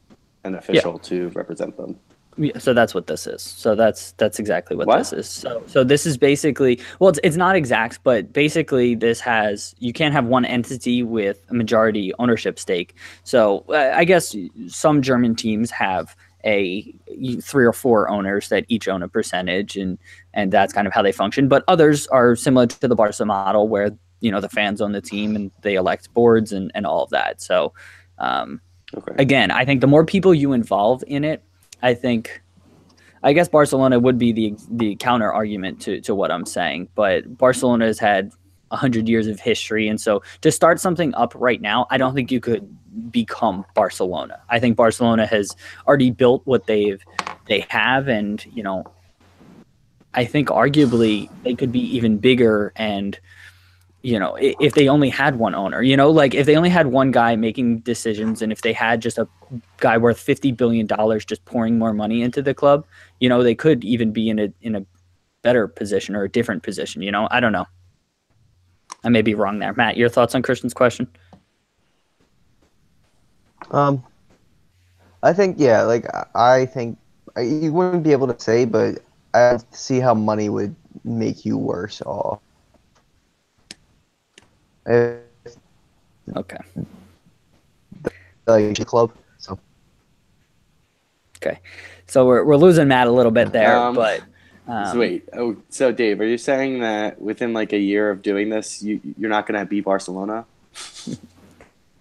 B: an official to represent them.
A: Yeah, so that's what this is. So that's exactly what this is. So this is basically, well, it's not exact, but basically you can't have one entity with a majority ownership stake. So I guess some German teams have 3 or 4 owners that each own a percentage, and that's kind of how they function. But others are similar to the Barca model, where, you know, the fans own the team and they elect boards and all of that. So again, I think the more people you involve in it, I think I guess Barcelona would be the counter argument to what I'm saying, but Barcelona has had 100 years of history, and so to start something up right now, I don't think you could become Barcelona. I think Barcelona has already built what they have, and I think arguably they could be even bigger. And if they only had one owner, like if they only had one guy making decisions, and if they had just a guy worth $50 billion just pouring more money into the club, they could even be in a better position or a different position. I don't know. I may be wrong there. Matt, your thoughts on Christian's question?
C: I think, yeah, like I think you wouldn't be able to say, but I see how money would make you worse off.
A: Okay.
C: Like a club. So.
A: Okay. So we're losing Matt a little bit there, but.
B: So wait. So Dave, are you saying that within like a year of doing this, you're not going to beat Barcelona?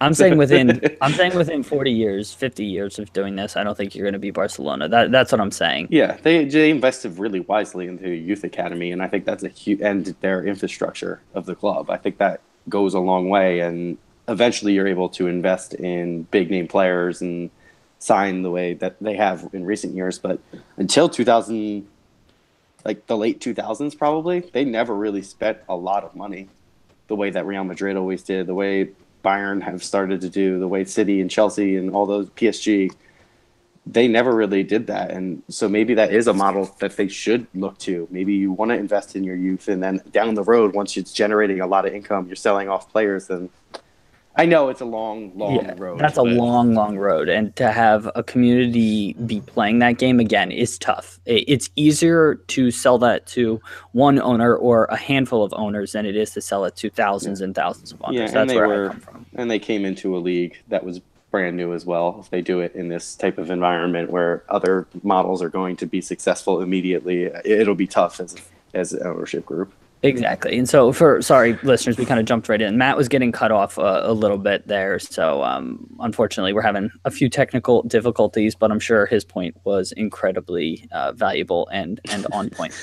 A: I'm saying within 40 years, 50 years of doing this, I don't think you're going to be Barcelona. That's what I'm saying.
B: Yeah, they invested really wisely into a youth academy, and I think that's a huge, and their infrastructure of the club. I think that goes a long way, and eventually you're able to invest in big name players and sign the way that they have in recent years. But until 2000, like the late 2000s, probably they never really spent a lot of money, the way that Real Madrid always did, the way Bayern have started to do, the way City and Chelsea and all those PSG, they never really did that. And so maybe that is a model that they should look to. Maybe you want to invest in your youth, and then down the road, once it's generating a lot of income, you're selling off players. And I know it's a long road.
A: That's a long road. And to have a community be playing that game again is tough. It's easier to sell that to one owner or a handful of owners than it is to sell it to thousands and thousands of owners.
B: Yeah,
A: that's where I come from.
B: And they came into a league that was brand new as well. If they do it in this type of environment where other models are going to be successful immediately, it'll be tough as an ownership group.
A: Exactly. And so sorry, listeners, we kind of jumped right in. Matt was getting cut off a little bit there. So unfortunately, we're having a few technical difficulties, but I'm sure his point was incredibly valuable and on point.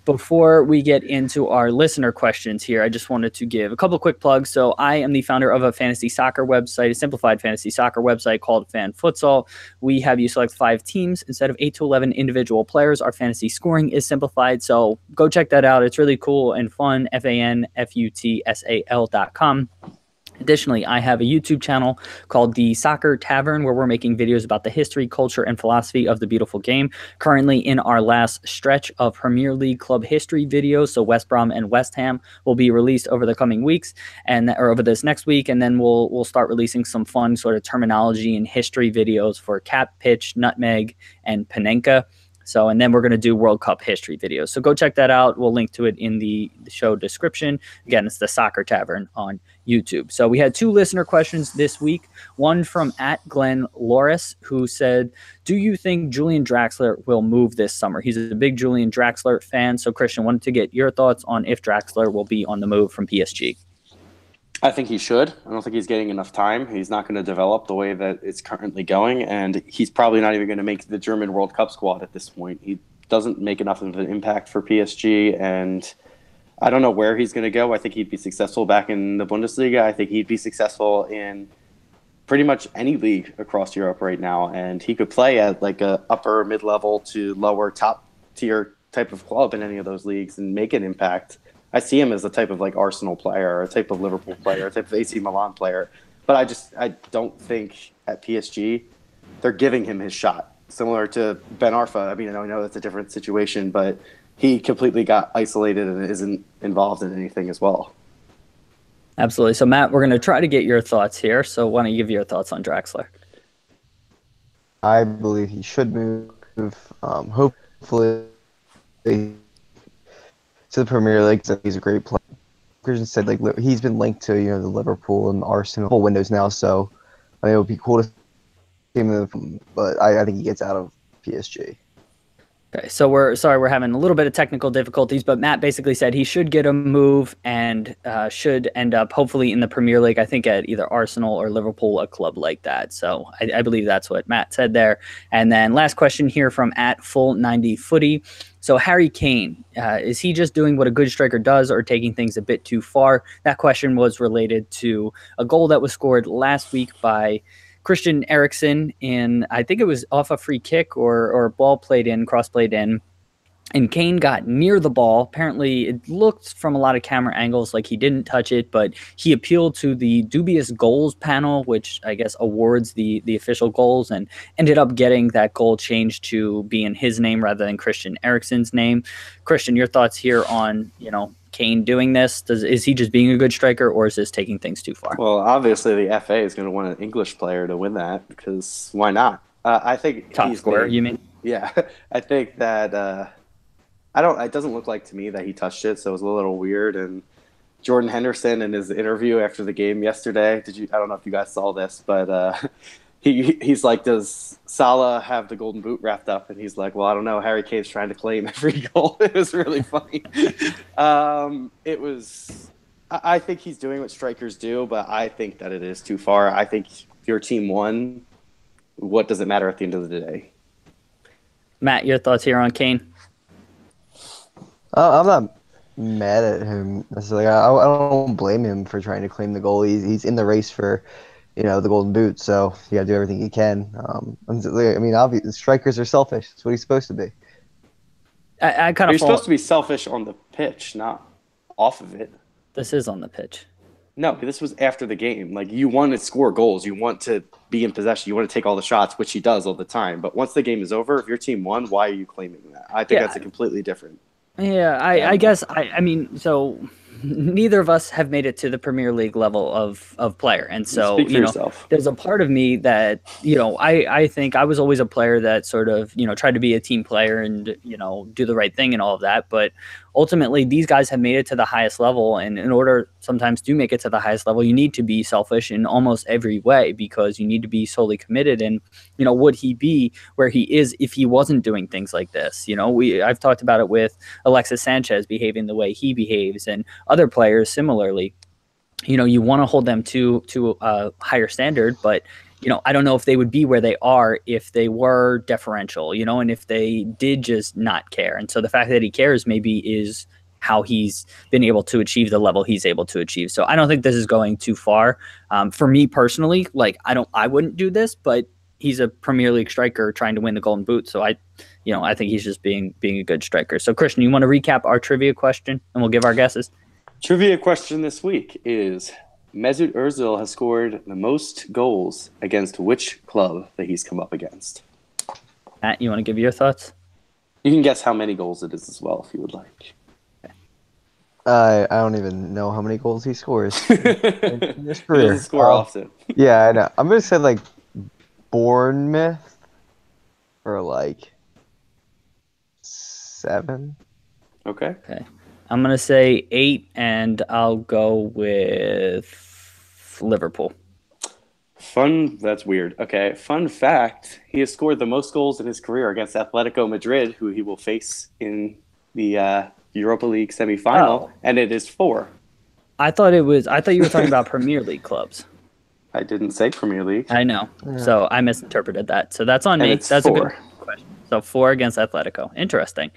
A: Before we get into our listener questions here, I just wanted to give a couple quick plugs. So I am the founder of a fantasy soccer website, a simplified fantasy soccer website called Fan Futsal. We have you select 5 teams instead of 8 to 11 individual players. Our fantasy scoring is simplified. So go check that out. It's really cool and fun. FANFUTSAL.com. Additionally, I have a YouTube channel called The Soccer Tavern, where we're making videos about the history, culture, and philosophy of the beautiful game. Currently in our last stretch of Premier League club history videos, so West Brom and West Ham will be released over the coming weeks, or over this next week, and then we'll start releasing some fun sort of terminology and history videos for cap, pitch, nutmeg, and panenka. So, and then we're going to do World Cup history videos. So go check that out. We'll link to it in the show description. Again, it's the Soccer Tavern on YouTube. So we had 2 listener questions this week. One from @Glenn Loris, who said, do you think Julian Draxler will move this summer? He's a big Julian Draxler fan. So Christian, wanted to get your thoughts on if Draxler will be on the move from PSG.
B: I think he should. I don't think he's getting enough time. He's not going to develop the way that it's currently going, and he's probably not even going to make the German World Cup squad at this point. He doesn't make enough of an impact for PSG, and I don't know where he's going to go. I think he'd be successful back in the Bundesliga. I think he'd be successful in pretty much any league across Europe right now, and he could play at like a upper mid-level to lower top-tier type of club in any of those leagues and make an impact. I see him as a type of like Arsenal player, a type of Liverpool player, a type of AC Milan player. But I don't think at PSG they're giving him his shot. Similar to Ben Arfa. I mean, I know that's a different situation, but he completely got isolated and isn't involved in anything as well.
A: Absolutely. So Matt, we're going to try to get your thoughts here. So why don't you give your thoughts on Draxler?
C: I believe he should move. Hopefully to the Premier League. He's a great player. Christian said like he's been linked to the Liverpool and Arsenal windows now, so I mean, it would be cool to see him, but I think he gets out of PSG.
A: Okay, so we're having a little bit of technical difficulties, but Matt basically said he should get a move and should end up hopefully in the Premier League. I think at either Arsenal or Liverpool, a club like that. So I believe that's what Matt said there. And then last question here from at Full90Footy. So Harry Kane, is he just doing what a good striker does or taking things a bit too far? That question was related to a goal that was scored last week by Christian Eriksen in, I think it was off a free kick or ball played in, cross played in. And Kane got near the ball. Apparently, it looked from a lot of camera angles like he didn't touch it, but he appealed to the dubious goals panel, which I guess awards the official goals, and ended up getting that goal changed to be in his name rather than Christian Eriksen's name. Christian, your thoughts here on, Kane doing this? Is he just being a good striker, or is this taking things too far?
B: Well, obviously the FA is going to want an English player to win that because why not? I think
A: top scorer, you mean?
B: Yeah, I think that it doesn't look like to me that he touched it, so it was a little weird. And Jordan Henderson in his interview after the game yesterday, I don't know if you guys saw this, but he's like, does Salah have the golden boot wrapped up? And he's like, well, I don't know. Harry Kane's trying to claim every goal. It was really funny. I think he's doing what strikers do, but I think that it is too far. I think your team won. What does it matter at the end of the day?
A: Matt, your thoughts here on Kane?
C: I'm not mad at him necessarily. I don't blame him for trying to claim the goal. He's in the race for, the golden boot, so you got to do everything he can. I mean, obviously, strikers are selfish. That's what he's supposed to be.
A: I kind of.
B: You're supposed to be selfish on the pitch, not off of it.
A: This is on the pitch.
B: No, this was after the game. Like, you want to score goals. You want to be in possession. You want to take all the shots, which he does all the time. But once the game is over, if your team won, why are you claiming that? I think that's a completely different.
A: Yeah, I guess, I mean, so neither of us have made it to the Premier League level of player. And so, there's a part of me that, I think I was always a player that sort of, tried to be a team player and, do the right thing and all of that. But ultimately, these guys have made it to the highest level. And in order sometimes to make it to the highest level, you need to be selfish in almost every way because you need to be solely committed. And, would he be where he is if he wasn't doing things like this? I've talked about it with Alexis Sanchez behaving the way he behaves and other players similarly. You want to hold them to a higher standard, but I don't know if they would be where they are if they were deferential, and if they did just not care. And so the fact that he cares maybe is how he's been able to achieve the level he's able to achieve. So I don't think this is going too far. For me personally, I wouldn't do this, but he's a Premier League striker trying to win the Golden Boot. So I think he's just being a good striker. So Christian, you want to recap our trivia question and we'll give our guesses?
B: Trivia question this week is Mesut Ozil has scored the most goals against which club that he's come up against?
A: Matt, you want to give your thoughts?
B: You can guess how many goals it is as well if you would like.
C: I don't even know how many goals he scores in his career.
B: He doesn't score often.
C: Yeah, I know. I'm going to say Bournemouth for 7.
B: Okay.
A: I'm going to say 8, and I'll go with Liverpool.
B: That's weird. Okay, fun fact, he has scored the most goals in his career against Atletico Madrid, who he will face in the Europa League semifinal, and it is 4.
A: I thought you were talking about Premier League clubs.
B: I didn't say Premier League.
A: I know. Yeah. So I misinterpreted that. So that's on me. That's 4. A good question. So 4 against Atletico. Interesting.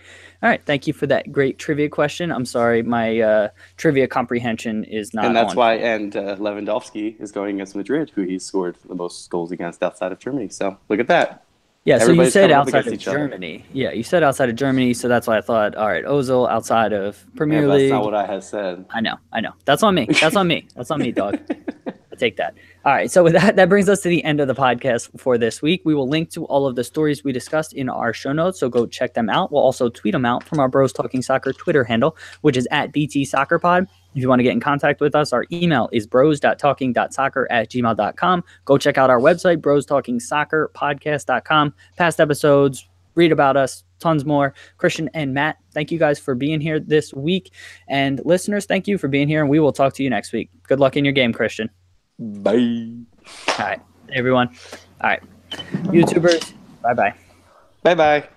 A: All right. Thank you for that great trivia question. I'm sorry, my trivia comprehension is not.
B: And that's why. And Lewandowski is going against Madrid, who he's scored the most goals against outside of Germany. So look at that.
A: Yeah. So you said outside of Germany. Yeah, you said outside of Germany. So that's why I thought, all right, Ozil outside of Premier League.
B: That's not what I had said.
A: I know. That's on me. That's on me. That's on me, dog. Take that. All right. So with that brings us to the end of the podcast for this week. We will link to all of the stories we discussed in our show notes. So go check them out. We'll also tweet them out from our Bros Talking Soccer Twitter handle, which is @BTSoccerPod. If you want to get in contact with us, our email is bros.talking.soccer@gmail.com. Go check out our website, brostalkingsoccerpodcast.com. Past episodes, read about us, tons more. Christian and Matt, thank you guys for being here this week. And listeners, thank you for being here. And we will talk to you next week. Good luck in your game, Christian.
B: Bye.
A: All right, everyone. All right, YouTubers, bye-bye.
B: Bye-bye.